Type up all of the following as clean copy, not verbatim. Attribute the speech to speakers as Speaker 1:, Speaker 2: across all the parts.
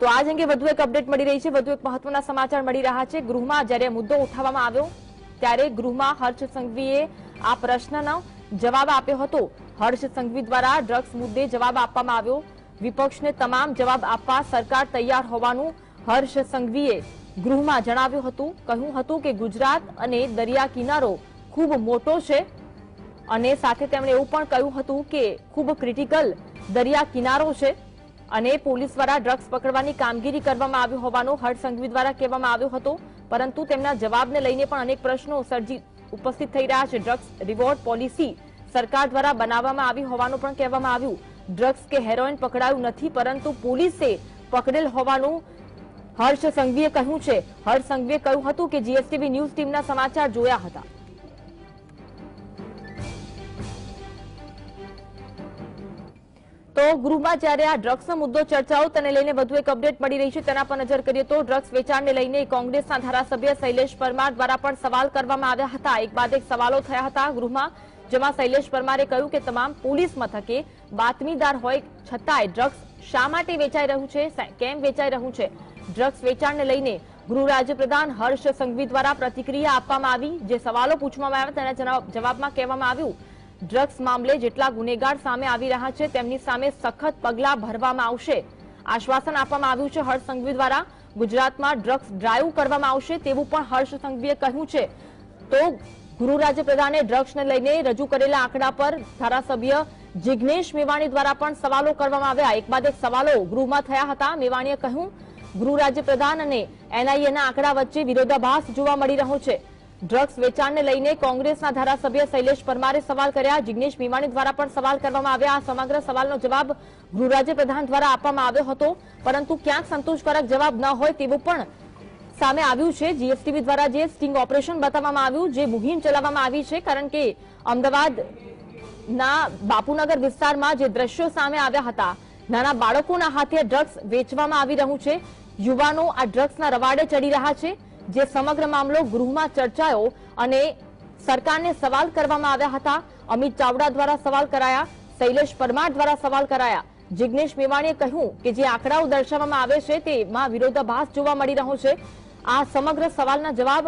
Speaker 1: તો આજ અંગે વધુ એક અપડેટ મળી રહી છે, વધુ એક મહત્વના સમાચાર મળી રહ્યા છે। ગૃહમાં જ્યારે મુદ્દો ઉઠાવવામાં આવ્યો ત્યારે ગૃહમાં હર્ષ સંઘવીએ આ પ્રશ્નનો જવાબ આપ્યો હતો। હર્ષ સંઘવી દ્વારા ડ્રગ્સ મુદ્દે જવાબ આપવામાં આવ્યો। વિપક્ષને તમામ જવાબ આપવા સરકાર તૈયાર હોવાનું હર્ષ સંઘવીએ ગૃહમાં જણાવ્યું હતું। કહ્યું હતું કે ગુજરાત અને દરિયા કિનારો ખૂબ મોટો છે અને સાથે તેમણે એવું પણ કહ્યું હતું કે ખૂબ ક્રિટિકલ દરિયા કિનારો છે અને પોલીસ દ્વારા ડ્રગ્સ પકડવાની કામગીરી કરવામાં આવી હોવાનું હર્ષ સંઘવી દ્વારા કહેવામાં આવ્યું હતું। પરંતુ તેમના જવાબને લઈને પણ અનેક પ્રશ્નો ઉપસ્થિત થઈ રહ્યા છે। ડ્રગ્સ રિવોર્ડ પોલિસી સરકાર દ્વારા બનાવવામાં આવી હોવાનું પણ કહેવામાં આવ્યું। ડ્રગ્સ કે હેરોઇન પકડાયું નથી પરંતુ પોલીસે પકડેલ હોવાનું હર્ષ સંઘવીએ કહ્યું છે। હર્ષ સંઘવીએ કહ્યું હતું કે જીએસટીવી ન્યૂઝ ટીમના સમાચાર જોયા હતા। તો ગૃહમાં જ્યારે આ ડ્રગ્સનો મુદ્દો ચર્ચાઓ તેને લઈને વધુ એક અપડેટ મળી રહી છે, તેના પર નજર કરીએ તો ડ્રગ્સ વેચાણને લઈને કોંગ્રેસના ધારાસભ્ય શૈલેષ પરમાર દ્વારા પણ સવાલ કરવામાં આવ્યા હતા। એક બાદ એક સવાલો થયા હતા ગૃહમાં, જેમાં શૈલેષ પરમારે કહ્યું કે તમામ પોલીસ મથકે બાતમીદાર હોય છતાંય ડ્રગ્સ શા માટે વેચાઈ રહ્યું છે, કેમ વેચાઈ રહ્યું છે। ડ્રગ્સ વેચાણને લઈને ગૃહ રાજ્યપ્રધાન હર્ષ સંઘવી દ્વારા પ્રતિક્રિયા આપવામાં આવી। જે સવાલો પૂછવામાં આવ્યા તેના જવાબમાં કહેવામાં આવ્યું ડ્રગ્સ મામલે જેટલા ગુનેગાર સામે આવી રહ્યા છે તેમની સામે સખત પગલાં ભરવામાં આવશે। આશ્વાસન આપવામાં આવ્યું છે હર્ષ સંઘવી દ્વારા। ગુજરાતમાં ડ્રગ્સ ડ્રાઈવ કરવામાં આવશે તેવું પણ હર્ષ સંઘવીએ કહ્યું છે। તો ગૃહ રાજ્યપ્રધાને ડ્રગ્સને લઈને રજૂ કરેલા આંકડા પર ધારાસભ્ય જિગ્નેશ મેવાણી દ્વારા પણ સવાલો કરવામાં આવ્યા। એક બાદ એક સવાલો ગૃહમાં થયા હતા। મેવાણીએ કહ્યું ગૃહ રાજ્યપ્રધાન અને એનઆઈએના આંકડા વચ્ચે વિરોધાભાસ જોવા મળી રહ્યો છે। ડ્રગ્સ વેચાણને લઈને કોંગ્રેસના ધારાસભ્ય શૈલેષ પરમારે સવાલ કર્યા। જિગ્નેશ મેવાણી દ્વારા પણ સવાલ કરવામાં આવ્યા। આ સમગ્ર સવાલનો જવાબ ગૃહ રાજ્યપ્રધાન દ્વારા આપવામાં આવ્યો હતો, પરંતુ ક્યાંક સંતોષકારક જવાબ ન હોય તેવું પણ સામે આવ્યું છે। જીએસટીવી દ્વારા જે સ્ટિંગ ઓપરેશન બતાવવામાં આવ્યું, જે મુહિમ ચલાવવામાં આવી છે, કારણ કે અમદાવાદના બાપુનગર વિસ્તારમાં જે દ્રશ્યો સામે આવ્યા હતા, નાના બાળકોના હાથે ડ્રગ્સ વેચવામાં આવી રહ્યું છે, યુવાનો આ ડ્રગ્સના રવાડે ચડી રહ્યા છે। જે સમગ્ર મામલો ગૃહમાં ચર્ચાયો અને સરકારને સવાલ કરવામાં આવ્યા હતા। અમિત ચાવડા દ્વારા સવાલ કરાયા, શૈલેષ પરમાર દ્વારા સવાલ કરાયા। જિગ્નેશ મેવાણીએ કહ્યું કે જે આંકડાઓ દર્શાવવામાં આવે છે તેમાં વિરોધાભાસ જોવા મળી રહ્યો છે। આ સમગ્ર સવાલના જવાબ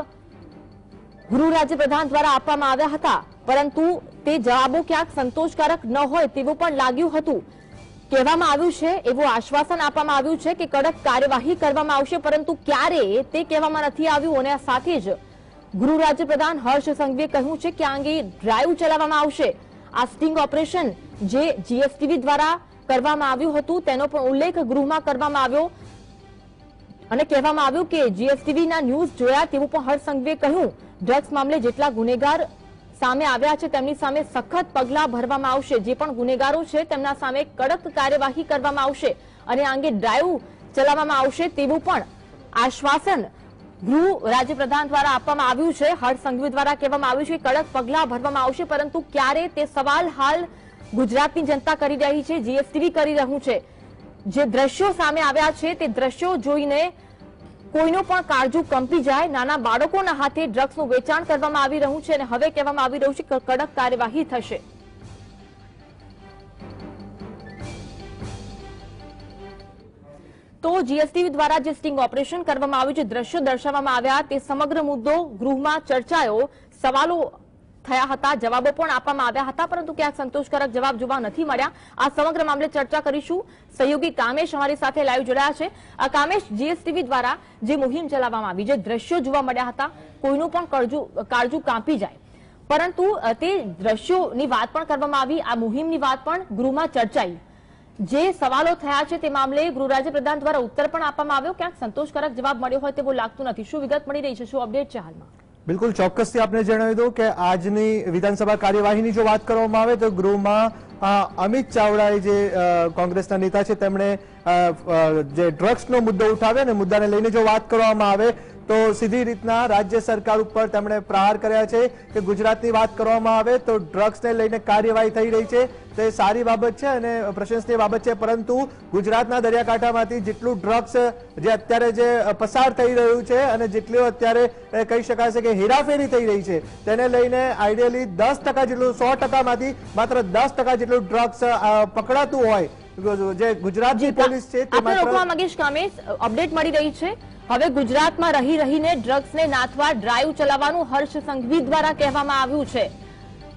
Speaker 1: ગૃહ રાજ્યપ્રધાન દ્વારા આપવામાં આવ્યા હતા, પરંતુ તે જવાબો ક્યાંક સંતોષકારક ન હોય તેવું પણ લાગ્યું હતું। કહેવામાં આવ્યું છે, એવું આશ્વાસન આપવામાં આવ્યું છે કે કડક કાર્યવાહી કરવામાં આવશે, પરંતુ ક્યારે તે કહેવામાં નથી આવ્યું। અને સાથે જ ગૃહ રાજ્યપ્રધાન હર્ષ સંઘવીએ કહ્યું છે કે આ અંગે ડ્રાઈવ ચલાવવામાં આવશે। આ સ્ટિંગ ઓપરેશન જે જીએસટીવી દ્વારા કરવામાં આવ્યું હતું તેનો પણ ઉલ્લેખ ગૃહમાં કરવામાં આવ્યો અને કહેવામાં આવ્યું કે જીએસટીવીના ન્યૂઝ જોયા તેવું પણ હર્ષ સંઘવીએ કહ્યું ડ્રગ્સ મામલે જેટલા ગુનેગાર સામે આવ્યા છે તેમની સામે સખત પગલાં ભરવામાં આવશે। જે પણ ગુનેગારો છે તેમના સામે કડક કાર્યવાહી કરવામાં આવશે અને આ અંગે ડ્રાઈવ ચલાવવામાં આવશે તેવું પણ આશ્વાસન ગૃહ રાજ્યપ્રધાન દ્વારા આપવામાં આવ્યું છે। હર્ષ સંઘવી દ્વારા કહેવામાં આવ્યું છે કડક પગલાં ભરવામાં આવશે, પરંતુ ક્યારે તે સવાલ હાલ ગુજરાતની જનતા કરી રહી છે, જીએસટીવી કરી રહ્યું છે। જે દ્રશ્યો સામે આવ્યા છે તે દ્રશ્યો જોઈને કોઈનું પણ કાળજું કંપી જાય। નાના બાળકોના હાથે ડ્રગ્સનું વેચાણ કરવામાં આવી રહ્યું છે અને હવે કહેવામાં આવી રહ્યું છે કે કડક કાર્યવાહી થશે। તો જીએસટીવી દ્વારા જે સ્ટિંગ ઓપરેશન કરવામાં આવ્યું, જે દ્રશ્યો દર્શાવવામાં આવ્યા, તે સમગ્ર મુદ્દો ગૃહમાં ચર્ચાયો, સવાલો થયા હતા, જવાબો પણ આપવામાં આવ્યા હતા, પરંતુ ક્યાંક સંતોષકારક જવાબ જોવા નથી મળ્યા। આ સમગ્ર મામલે ચર્ચા કરીશું। સહયોગી કામેશ અમારી સાથે લાઈવ જોડાયા છે। કામેશ, જીએસટીવી દ્વારા જે મુહિમ ચલાવવામાં આવી, જે દ્રશ્યો જોવા મળ્યા હતા, કોઈનું પણ કાળજું કાંપી જાય, પરંતુ તે દ્રશ્યોની વાત પણ કરવામાં આવી, આ મુહિમની વાત પણ ગૃહમાં ચર્ચાઈ। જે સવાલો થયા છે તે મામલે ગૃહ રાજ્યપ્રધાન દ્વારા ઉત્તર પણ આપવામાં આવ્યો, ક્યાંક સંતોષકારક જવાબ મળ્યો હોય તેવું લાગતું નથી। શું વિગત મળી રહી છે, શું અપડેટ છે હાલમાં?
Speaker 2: બિલકુલ ચોક્કસથી આપને જણાવી દઉં કે આજની વિધાનસભા કાર્યવાહીની જો વાત કરવામાં આવે તો ગૃહમાં અમિત ચાવડાએ જે કોંગ્રેસના નેતા છે તેમણે જે ડ્રગ્સનો મુદ્દો ઉઠાવ્યો અને મુદ્દાને લઈને જો વાત કરવામાં આવે તો સીધી રીતના રાજ્ય સરકાર ઉપર તેમણે પ્રહાર કર્યા છે કે ગુજરાતની વાત કરવામાં આવે તો ડ્રગ્સને લઈને કાર્યવાહી થઈ રહી છે તે સારી બાબત છે અને પ્રશંસનીય બાબત છે, પરંતુ ગુજરાતના દરિયાકાંઠામાંથી જેટલું ડ્રગ્સ જે અત્યારે જે પસાર થઈ રહ્યું છે અને જેટલું અત્યારે કહી શકાય છે કે હેરાફેરી થઈ રહી છે તેને લઈને આઈડિયલી 10% જેટલું 100%માંથી માત્ર 10% જેટલું ડ્રગ્સ પકડાતું હોય જે ગુજરાતની પોલીસ છે તે
Speaker 1: આપણે રોકવા માંગીશ કામેશ, અપડેટ મળી રહી છે હવે ગુજરાતમાં રહીને ડ્રગ્સને નાથવા ડ્રાઈવ ચલાવવાનું હર્ષ સંઘવી દ્વારા કહેવામાં આવ્યું છે.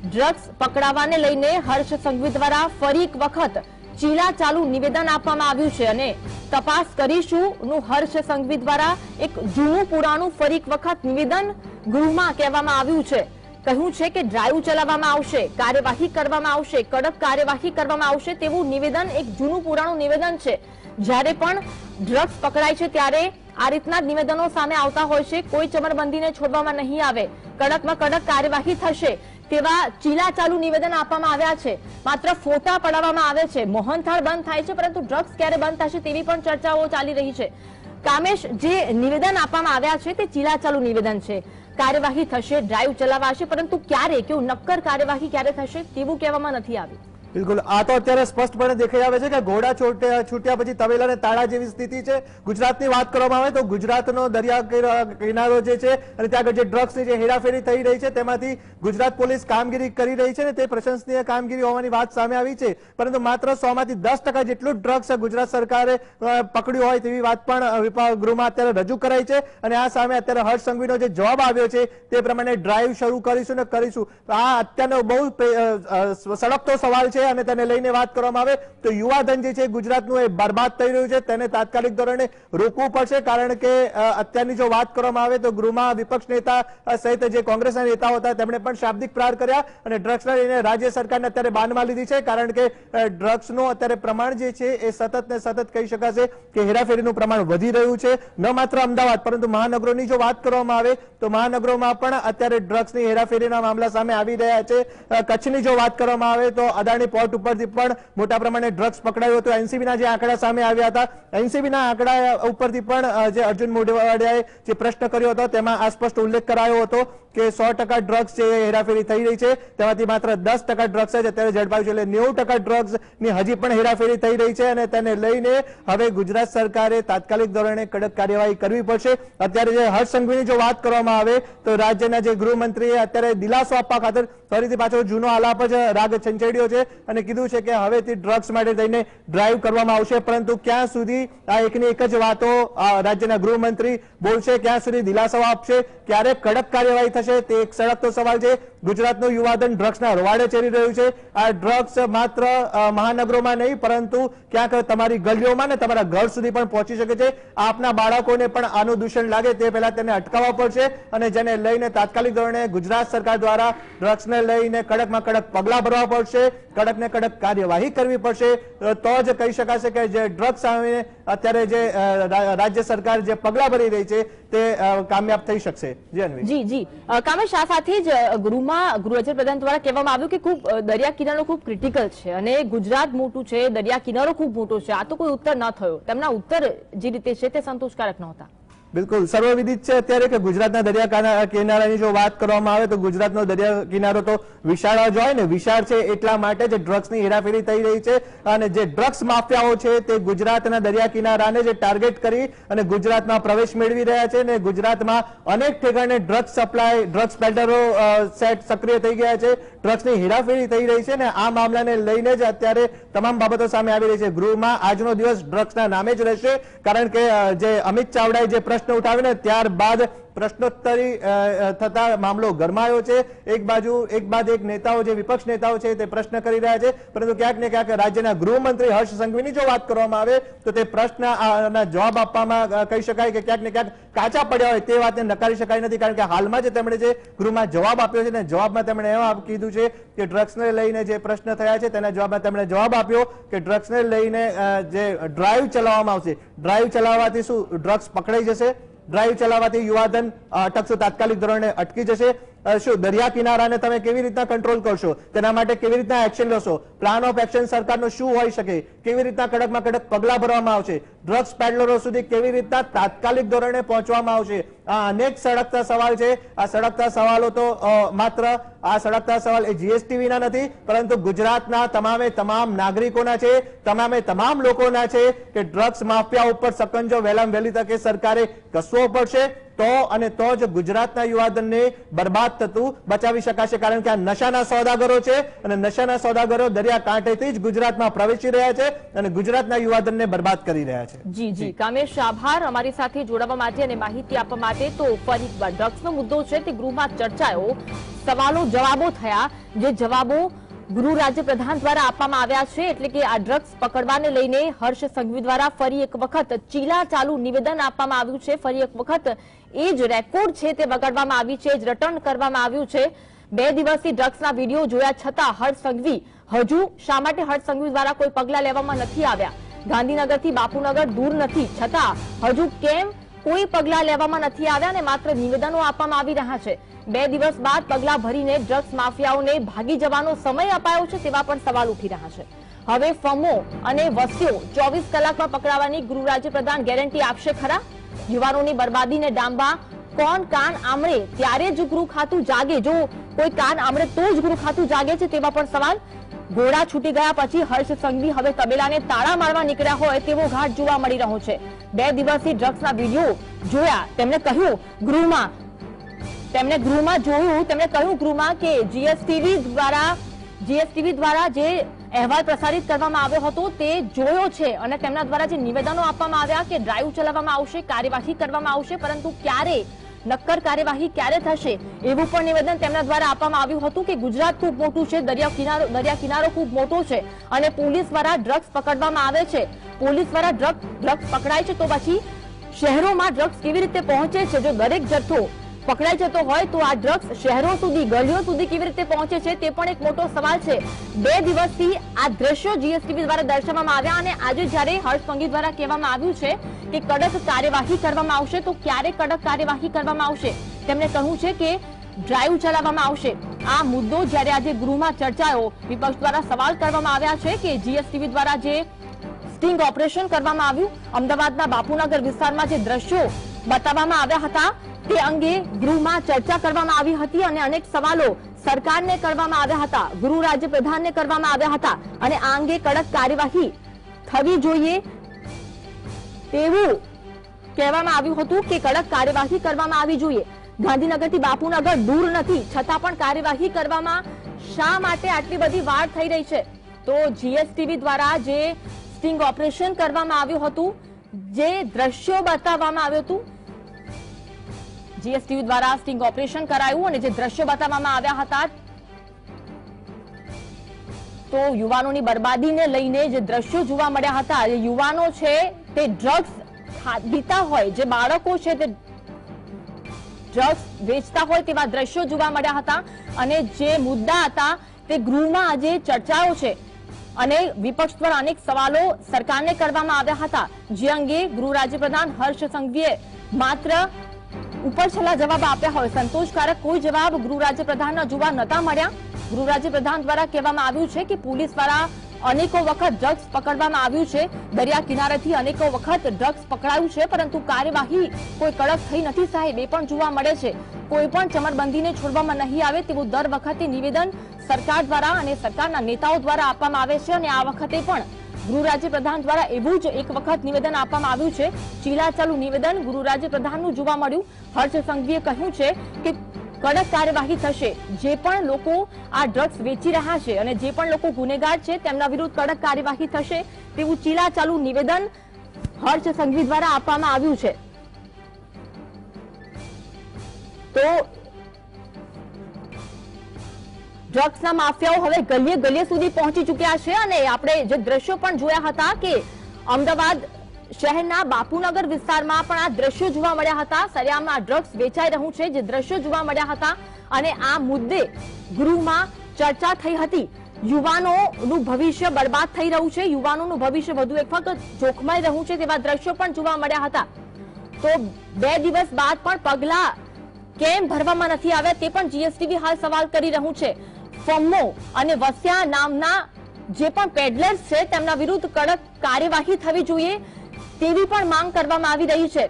Speaker 1: ડ્રગ્સ પકડાવાને લઈને હર્ષ સંઘવી દ્વારા ફરી એક વખત ચીલા ચાલુ નિવેદન આપવામાં આવ્યું છે અને તપાસ કરીશું નું હર્ષ સંઘવી દ્વારા એક જૂનું પુરાણું ફરી એક વખત નિવેદન ગૃહમાં કહેવામાં આવ્યું છે. કહ્યું છે કે ડ્રાઈવ ચલાવવામાં આવશે, કાર્યવાહી કરવામાં આવશે, કડક કાર્યવાહી કરવામાં આવશે તેવું નિવેદન એક જૂનું પુરાણું નિવેદન છે. જ્યારે પણ ડ્રગ્સ પકડાય છે ત્યારે આ રીતના નિવેદનો સામે આવતા હોય છે. કોઈ ચમરબંધીને છોડવામાં નહીં આવે, કડકમાં કડક કાર્યવાહી થશે તેવા ચીલા ચાલુ નિવેદન આપવામાં આવ્યા છે. માત્ર ફોટા પડાવવામાં આવે છે, મોહનથાળ બંધ થાય છે, પરંતુ ડ્રગ્સ ક્યારે બંધ થશે તેવી પણ ચર્ચાઓ ચાલી રહી છે. કામેશ, જે નિવેદન આપવામાં આવ્યા છે તે ચીલા ચાલુ નિવેદન છે. કાર્યવાહી થશે, ડ્રાઈવ ચલાવાશે, પરંતુ ક્યારે કેવું નક્કર કાર્યવાહી ક્યારે થશે તેવું કહેવામાં નથી આવ્યું.
Speaker 2: બિલકુલ, આ તો અત્યારે સ્પષ્ટપણે દેખાઈ આવે છે કે ઘોડા છૂટ્યા પછી તબેલાને તાળા જેવી સ્થિતિ છે. ગુજરાતની વાત કરવામાં આવે તો ગુજરાતનો દરિયા કિનારો જે છે અને ત્યાં આગળ જે ડ્રગ્સની જે હેરાફેરી થઈ રહી છે તેમાંથી ગુજરાત પોલીસ કામગીરી કરી રહી છે ને તે પ્રશંસનીય કામગીરી હોવાની વાત સામે આવી છે. પરંતુ માત્ર 100 માંથી 10% જેટલું ડ્રગ્સ ગુજરાત સરકારે પકડ્યું હોય તેવી વાત પણ ગૃહમાં અત્યારે રજૂ કરાઈ છે. અને આ સામે અત્યારે હર્ષ સંઘવીનો જે જવાબ આવ્યો છે તે પ્રમાણે ડ્રાઈવ શરૂ કરીશું ને કરીશું. આ અત્યારનો બહુ સળગતો સવાલ છે અને તેને લઈને વાત કરવામાં આવે તો યુવાધન જે છે ગુજરાતનું એ બરબાદ થઈ રહ્યું છે, તેને તાત્કાલિક ધોરણે રોકવું પડશે. કારણ કે અત્યારની જો વાત કરવામાં આવે તો ગૃહમાં વિપક્ષ નેતા સહિત જે કોંગ્રેસના નેતાઓ હતા તેમણે પણ શાબ્દિક પ્રહાર કર્યા અને ડ્રગ્સને લઈને રાજ્ય સરકારને અત્યારે બાનમાં લીધી છે. કારણ કે ડ્રગ્સનું અત્યારે પ્રમાણ જે છે એ સતત ને સતત કહી શકાશે કે હેરાફેરીનું પ્રમાણ વધી રહ્યું છે. ન માત્ર અમદાવાદ પરંતુ મહાનગરોની જો વાત કરવામાં આવે તો મહાનગરોમાં પણ અત્યારે ડ્રગ્સની હેરાફેરીના મામલા સામે આવી રહ્યા છે. કચ્છની જો વાત કરવામાં આવે તો અદાણી પોર્ટ ઉપરથી પણ મોટા પ્રમાણે ડ્રગ્સ પકડાયું હતું. એનસીબીના જે આંકડા સામે આવ્યા હતા, એનસીબીના આંકડા ઉપરથી પણ જે અર્જુન મોઢવાડિયાએ જે પ્રશ્ન કર્યો હતો તેમાં આ સ્પષ્ટ ઉલ્લેખ કરાયો હતો કે 100% ડ્રગ્સ જે હેરાફેરી થઈ રહી છે તેમાંથી માત્ર 10% ડ્રગ્સ જ અત્યારે ઝડપાયું છે. એટલે 90% ડ્રગ્સની હજી પણ હેરાફેરી થઈ રહી છે અને તેને લઈને હવે ગુજરાત સરકારે તાત્કાલિક ધોરણે કડક કાર્યવાહી કરવી પડશે. અત્યારે જે હર્ષ સંઘવીની જો વાત કરવામાં આવે તો રાજ્યના જે ગૃહમંત્રીએ અત્યારે દિલાસો આપવા ખાતર ફરીથી પાછો જૂનો આલાપ જ રાગ છંછેડ્યો છે અને કીધું છે કે હવેથી ડ્રગ્સ માટે થઈને ડ્રાઈવ કરવામાં આવશે. પરંતુ ક્યાં સુધી આ એકની એક જ વાતો રાજ્યના ગૃહમંત્રી બોલશે, ક્યાં સુધી દિલાસો આપશે, ક્યારે કડક કાર્યવાહી થશે તે એક સળગતો સવાલ છે. ગુજરાતનું યુવાધન ડ્રગ્સના રવાડે ચડી રહ્યું છે. આ ડ્રગ્સ માત્ર મહાનગરોમાં નહીં પરંતુ ક્યાંક તમારી ગલીઓમાં ને તમારા ઘર સુધી પણ પહોંચી શકે છે. આપના બાળકોને પણ આનું દૂષણ લાગે તે પહેલા તેને અટકાવવા પડશે અને જેને લઈને તાત્કાલિક ધોરણે ગુજરાત સરકાર દ્વારા ડ્રગ્સને લઈને કડકમાં કડક પગલા ભરવા પડશે, કડક ને કડક કાર્યવાહી કરવી પડશે. તો જ કહી શકાશે કે જે ડ્રગ્સ સામે અત્યારે જે રાજ્ય સરકાર જે પગલા ભરી રહી છે તે કામયાબ થઈ શકશે.
Speaker 1: જી કામેશ, આ સાથે જ ગૃહમાં ગૃહ રાજ્ય પ્રધાન દ્વારા કહેવામાં આવ્યું કે ખૂબ દરિયા કિનારો ખૂબ ક્રિટિકલ છે અને ગુજરાત મોટું છે, દરિયા કિનારો ખૂબ મોટો છે. આ તો કોઈ ઉત્તર ન થયો, તેમના ઉત્તર જે રીતે છે તે સંતોષકારક નહોતા.
Speaker 2: બિલકુલ સર્વવિદિત છે અત્યારે કે ગુજરાતના દરિયા કિનારાની જો વાત કરવામાં આવે તો ગુજરાતનો દરિયા કિનારો તો વિશાળ જ હોય ને, વિશાળ છે એટલા માટે જ ડ્રગ્સની હેરાફેરી થઈ રહી છે અને જે ડ્રગ્સ માફિયાઓ છે તે ગુજરાતના દરિયા કિનારાને જે ટાર્ગેટ કરી અને ગુજરાતમાં પ્રવેશ મેળવી રહ્યા છે ને ગુજરાતમાં અનેક ઠેકાણે ડ્રગ્સ સપ્લાય, ડ્રગ્સ પેડલરો સેટ સક્રિય થઈ ગયા છે, ડ્રગ્સની હેરાફેરી થઈ રહી છે ને આ મામલાને લઈને જ અત્યારે તમામ બાબતો સામે આવી રહી છે. ગૃહમાં આજનો દિવસ ડ્રગ્સના નામે જ રહેશે કારણ કે જે અમિત ચાવડાએ જે પ્રશ્ન ઉઠાવીને ત્યારબાદ પ્રશ્નોત્તરી થતા મામલો ગરમાયો છે. એક બાદ એક નેતાઓ જે વિપક્ષ નેતાઓ છે તે પ્રશ્ન કરી રહ્યા છે પરંતુ ક્યાંક ને ક્યાંક રાજ્યના ગૃહમંત્રી હર્ષ સંઘવીની જો વાત કરવામાં આવે તો તે પ્રશ્નના જવાબ આપવામાં કહી શકાય કે ક્યાંક ને ક્યાંક કાચા પડ્યા હોય તે વાતને નકારી શકાય નથી. કારણ કે હાલમાં જ તેમણે જે ગૃહમાં જવાબ આપ્યો છે ને જવાબમાં તેમણે એમ કીધું છે કે ડ્રગ્સને લઈને જે પ્રશ્ન થયા છે તેના જવાબમાં તેમણે જવાબ આપ્યો કે ડ્રગ્સને લઈને જે ડ્રાઈવ ચલાવવામાં આવશે, ડ્રાઈવ ચલાવવાથી શું ડ્રગ્સ પકડાઈ જશે, ડ્રાઈવ ચલાવવાથી યુવાધન અટકશે, તાત્કાલિક ધોરણે અટકી જશે. શું દરિયા કિનારાને તમે કેવી રીતના કંટ્રોલ કરશો, તેના માટે કેવી રીતના એક્શન લેશો, પ્લાન ઓફ એક્શન સરકારનો શું હોઈ શકે, કેવી રીતના કડકમાં કડક પગલા ભરવામાં આવશે, ડ્રગ્સ પેડલરો સુધી કેવી રીતના તાત્કાલિક ધોરણે પહોંચવામાં આવશે. આ અનેક સળગતા સવાલ છે. આ સળગતા સવાલો તો માત્ર આ સળગતા સવાલ એ જીએસટી વિના નથી પરંતુ ગુજરાતના તમામે તમામ નાગરિકોના છે, તમામે તમામ લોકોના છે કે ડ્રગ્સ માફિયા ઉપર સકંજો વહેલામાં વહેલી તકે સરકારે કસવો પડશે. તો જ ગુજરાતના યુવાધનને બરબાદ થતું બચાવી શકાશે, કારણ કે આ નશાના સોદાગરો છે અને નશાના સોદાગરો દરિયાકાંઠેથી જ ગુજરાતમાં પ્રવેશી રહ્યા છે અને ગુજરાતના યુવાધનને બરબાદ કરી રહ્યા છે.
Speaker 1: જી જી કામેશ, આભાર અમારી સાથે જોડાવા માટે અને માહિતી આપવા માટે. તો ફરી એકવાર ડ્રગ્સનો મુદ્દો છે તે ગૃહમાં ચર્ચાયો, સવાલો જવાબો થયા, જે જવાબો ગૃહ રાજ્યપ્રધાન દ્વારા આપવામાં આવ્યા છે. એટલે કે આ ડ્રગ્સ પકડવાને લઈને હર્ષ સંઘવી દ્વારા ફરી એક વખત ચીલા ચાલુ નિવેદન આપવામાં આવ્યું છે. ફરી એક વખત એ જ રેકોર્ડ છે તે વગાડવામાં આવી છે, જ રટર્ન કરવામાં આવ્યું છે. 2 દિવસથી ડ્રગ્સના વિડીયો જોયા છતાં હર્ષ સંઘવી હજુ શા માટે હર્ષ સંઘવી દ્વારા કોઈ પગલા લેવામાં નથી આવ્યા? ગાંધીનગરથી બાપુનગર દૂર નથી છતાં હજુ કેમ કોઈ પગલા લેવામાં નથી આવ્યા અને માત્ર નિવેદનો આપવામાં આવી રહ્યા છે? 2 દિવસ બાદ પગલા ભરીને ડ્રગ્સ માફિયાઓને ભાગી જવાનો સમય અપાયો છે તેવા પણ સવાલ ઉઠી રહ્યા છે. હવે ફમો અને વસ્તીઓ 24 કલાકમાં પકડાવાની ગૃહ રાજ્યપ્રધાન ગેરંટી આપશે ખરા? યુવાનોની બરબાદીને ડામવા કોણ કાન આમળે ત્યારે જ ગૃહ ખાતું જાગે? જો કોઈ કાન આમળે તો જ ગૃહ ખાતું જાગે છે તેવા પણ સવાલ. ઘોડા છૂટી ગયા પછી હર્ષ સંઘવી હવે તબેલાને તાળા મારવા નીકળ્યા હોય તેવો ઘાટ જોવા મળી રહ્યો છે. 2 દિવસથી ડ્રગ્સના વિડીયો જોયા, તેમણે કહ્યું ગૃહમાં ગૃહમાં કે જીએસટીવી દ્વારા જે અહેવાલ પ્રસારિત કરવામાં આવ્યો હતો તે જોયો છે અને તેમના દ્વારા જે નિવેદનો આપવામાં આવ્યા કે ડ્રાઈવ ચલાવવામાં આવશે, કાર્યવાહી કરવામાં આવશે, પરંતુ ક્યારે નક્કર કાર્યવાહી ક્યારે થશે એવું પણ નિવેદન તેમના દ્વારા આપવામાં આવ્યું હતું કે ગુજરાત ખૂબ મોટું છે, દરિયા કિનારો ખૂબ મોટો છે અને પોલીસ દ્વારા ડ્રગ્સ પકડવામાં આવે છે. પોલીસ દ્વારા ડ્રગ્સ પકડાય છે તો પછી શહેરોમાં ડ્રગ્સ કેવી રીતે પહોંચે છે? જો દરેક જથ્થો પકડાઈ જતો હોય તો આ ડ્રગ્સ શહેરો સુધી, ગલીઓ સુધી કેવી રીતે પહોંચે છે તે પણ એક મોટો સવાલ છે. 2 દિવસથી આ દ્રશ્યો જીએસટીવી દ્વારા દર્શાવવામાં આવ્યા અને આજે જ્યારે હર્ષ સંઘવી દ્વારા કહેવામાં આવ્યું છે કે કડક કાર્યવાહી કરવામાં આવશે, તો ક્યારે કડક કાર્યવાહી કરવામાં આવશે? તેમણે કહ્યું છે કે ડ્રાઈવ ચલાવવામાં આવશે. આ મુદ્દો જ્યારે આજે ગૃહમાં ચર્ચાયો, વિપક્ષ દ્વારા સવાલ કરવામાં આવ્યા છે કે જીએસટીવી દ્વારા જે સ્ટિંગ ઓપરેશન કરવામાં આવ્યું, અમદાવાદના બાપુનગર વિસ્તારમાં જે દ્રશ્યો બતાવવામાં આવ્યા હતા તે અંગે ગૃહમાં ચર્ચા કરવામાં આવી હતી અને અનેક સવાલો સરકારને કરવામાં આવ્યા હતા, ગૃહ રાજ્યપ્રધાનને કરવામાં આવ્યા હતા અને આ અંગે કડક કાર્યવાહી થવી જોઈએ તેવું કહેવામાં આવ્યું હતું કે કડક કાર્યવાહી કરવામાં આવી જોઈએ. ગાંધીનગરથી બાપુનગર દૂર નથી છતાં પણ કાર્યવાહી કરવામાં શા માટે આટલી બધી વાર થઈ રહી છે? તો જીએસટીવી દ્વારા જે સ્ટિંગ ઓપરેશન કરવામાં આવ્યું હતું, જે દ્રશ્યો બતાવવામાં આવ્યું હતું, જીએસટીવી દ્વારા સ્ટિંગ ઓપરેશન કરાયું અને જે દ્રશ્યો બતાવવામાં આવ્યા હતા તો યુવાનોની બરબાદીને લઈને જે દ્રશ્યો જોવા મળ્યા હતા, જે યુવાનો છે તે ડ્રગ્સ પીતા હોય, જે બાળકો છે તે ડ્રગ્સ વેચતા હોય તેવા દ્રશ્યો જોવા મળ્યા હતા અને જે મુદ્દા હતા તે ગૃહમાં આજે ચર્ચાઓ છે અને વિપક્ષ દ્વારા અનેક સવાલો સરકારને કરવામાં આવ્યા હતા, જે અંગે ગૃહ રાજ્યપ્રધાન હર્ષ સંઘવીએ માત્ર ઉપર છેલ્લા જવાબ આપ્યા હોય, સંતોષકારક કોઈ જવાબ ગૃહ રાજ્યપ્રધાનના જોવા નતા મળ્યા. ગૃહ રાજ્યપ્રધાન દ્વારા કહેવામાં આવ્યું છે કે પોલીસ દ્વારા અનેકો વખત ડ્રગ્સ પકડવામાં આવ્યું છે, દરિયા કિનારેથી અનેકો વખત ડ્રગ્સ પકડાયું છે, પરંતુ કાર્યવાહી કોઈ કડક થઈ નથી સાહેબ, એ પણ જોવા મળે છે. કોઈ પણ ચમરબંધીને છોડવામાં નહીં આવે તેવું દર વખતે નિવેદન સરકાર દ્વારા અને સરકારના નેતાઓ દ્વારા આપવામાં આવે છે અને આ વખતે પણ ગૃહ રાજ્યપ્રધાન દ્વારા એવું જ એક વખત નિવેદન આપવામાં આવ્યું છે. ચીલાચાલુ નિવેદન ગૃહ રાજ્યપ્રધાનનું જોવા મળ્યું. હર્ષ સંઘવીએ કહ્યું છે કે કડક કાર્યવાહી થશે, જે પણ લોકો આ ડ્રગ્સ વેચી રહ્યા છે અને જે પણ લોકો ગુનેગાર છે તેમના વિરુદ્ધ કડક કાર્યવાહી થશે તેવું ચીલાચાલુ નિવેદન હર્ષ સંઘવી દ્વારા આપવામાં આવ્યું છે. તો ડ્રગ્સના માફિયાઓ હવે ગલીએ ગલીએ સુધી પહોંચી ચૂક્યા છે અને આપણે જે દ્રશ્યો પણ જોયા હતા કે અમદાવાદ શહેરના બાપુનગર વિસ્તારમાં પણ આ દ્રશ્યો જોવા મળ્યા હતા, સરેઆમ આ ડ્રગ્સ વેચાઈ રહ્યું છે, જે દ્રશ્યો જોવા મળ્યા હતા અને આ મુદ્દે ગૃહમાં ચર્ચા થઈ હતી. યુવાનોનું ભવિષ્ય બરબાદ થઈ રહ્યું છે, યુવાનોનું ભવિષ્ય વધુ એક વખત જોખમાઈ રહ્યું છે તેવા દ્રશ્યો પણ જોવા મળ્યા હતા. તો 2 દિવસ બાદ પણ પગલા કેમ ભરવામાં નથી આવ્યા તે પણ જીએસટીવી હાલ સવાલ કરી રહ્યું છે. ફમ્મો અને વસ્યા નામના જે પણ પેડલર્સ છે તેમના વિરુદ્ધ કડક કાર્યવાહી થવી જોઈએ તેવી પણ માંગ કરવામાં આવી રહી છે.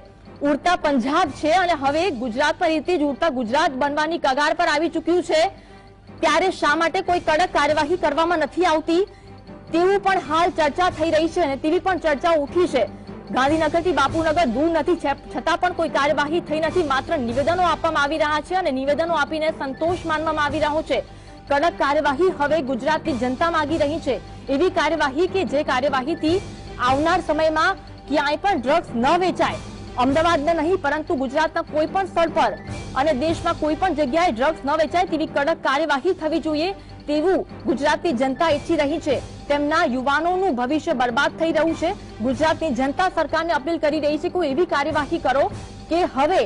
Speaker 1: ઉડતા પંજાબ છે અને હવે ગુજરાત પર રીતે જ ઉડતા ગુજરાત બનવાની કગાર પર આવી ચૂક્યું છે, ત્યારે શા માટે કોઈ કડક કાર્યવાહી કરવામાં નથી આવતી તેવું પણ હાલ ચર્ચા થઈ રહી છે અને તેવી પણ ચર્ચા ઉઠી છે. ગાંધીનગરથી બાપુનગર દૂર નથી, છતાં પણ કોઈ કાર્યવાહી થઈ નથી. માત્ર નિવેદનો આપવામાં આવી રહ્યા છે અને નિવેદનો આપીને સંતોષ માનવામાં આવી રહ્યો છે. કડક કાર્યવાહી હવે ગુજરાતની જનતા માંગી રહી છે. એવી કાર્યવાહી કે જે કાર્યવાહીથી આવનાર સમયમાં ક્યાંય પણ ડ્રગ્સ ન વેચાય. અમદાવાદમાં નહીં પરંતુ ગુજરાતના કોઈ પણ સ્થળ પર અને દેશમાં કોઈ પણ જગ્યાએ ડ્રગ્સ ન વેચાય તેવી કડક કાર્યવાહી થવી જોઈએ તેવું ગુજરાતની જનતા ઈચ્છી રહી છે. તેમના યુવાનોનું ભવિષ્ય બરબાદ થઈ રહ્યું છે. ગુજરાતની જનતા સરકારને અપીલ કરી રહી છે કે એવી કાર્યવાહી કરો કે હવે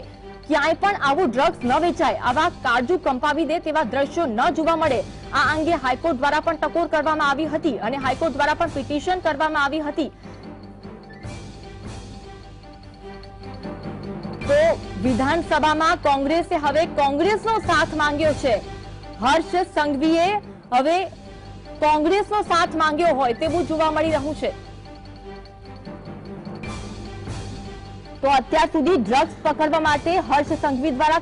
Speaker 1: ક્યાંય પણ આવું ડ્રગ્સ ન વેચાય, આવા કાળજુ કંપાવી દે તેવા દ્રશ્યો ન જોવા મળે. આ અંગે હાઈકોર્ટ દ્વારા પણ ટકોર કરવામાં આવી હતી અને હાઈકોર્ટ દ્વારા પણ પિટિશન કરવામાં આવી હતી. તો વિધાનસભામાં કોંગ્રેસે હવે કોંગ્રેસનો સાથ માંગ્યો છે. હર્ષ સંઘવીએ હવે કોંગ્રેસનો સાથ માંગ્યો હોય તેવું જોવા મળી રહ્યું છે. તો અત્યાર સુધી ડ્રગ્સ પકડવા માટે હર્ષ સંઘવી દ્વારા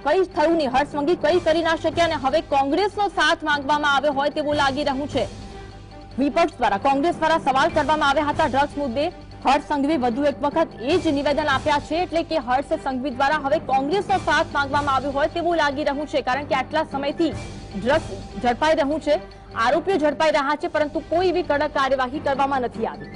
Speaker 1: કઈ થયું નહીં, હર્ષ સંઘવી કઈ કરી ના શક્યા અને હવે કોંગ્રેસનો સાથ માંગવામાં આવ્યો હોય તેવું લાગી રહ્યું છે. વિપક્ષ દ્વારા કોંગ્રેસ દ્વારા સવાલ કરવામાં આવ્યા હતા ડ્રગ્સ મુદ્દે. હર્ષ સંઘવી વધુ એક વખત એ જ નિવેદન આપ્યા છે, એટલે કે હર્ષ સંઘવી દ્વારા હવે કોંગ્રેસનો સાથ માંગવામાં આવ્યો હોય તેવું લાગી રહ્યું છે. કારણ કે આટલા સમયથી ડ્રગ્સ ઝડપાઈ રહ્યું છે, આરોપીઓ ઝડપાઈ રહ્યા છે, પરંતુ કોઈ એવી કડક કાર્યવાહી કરવામાં નથી આવી.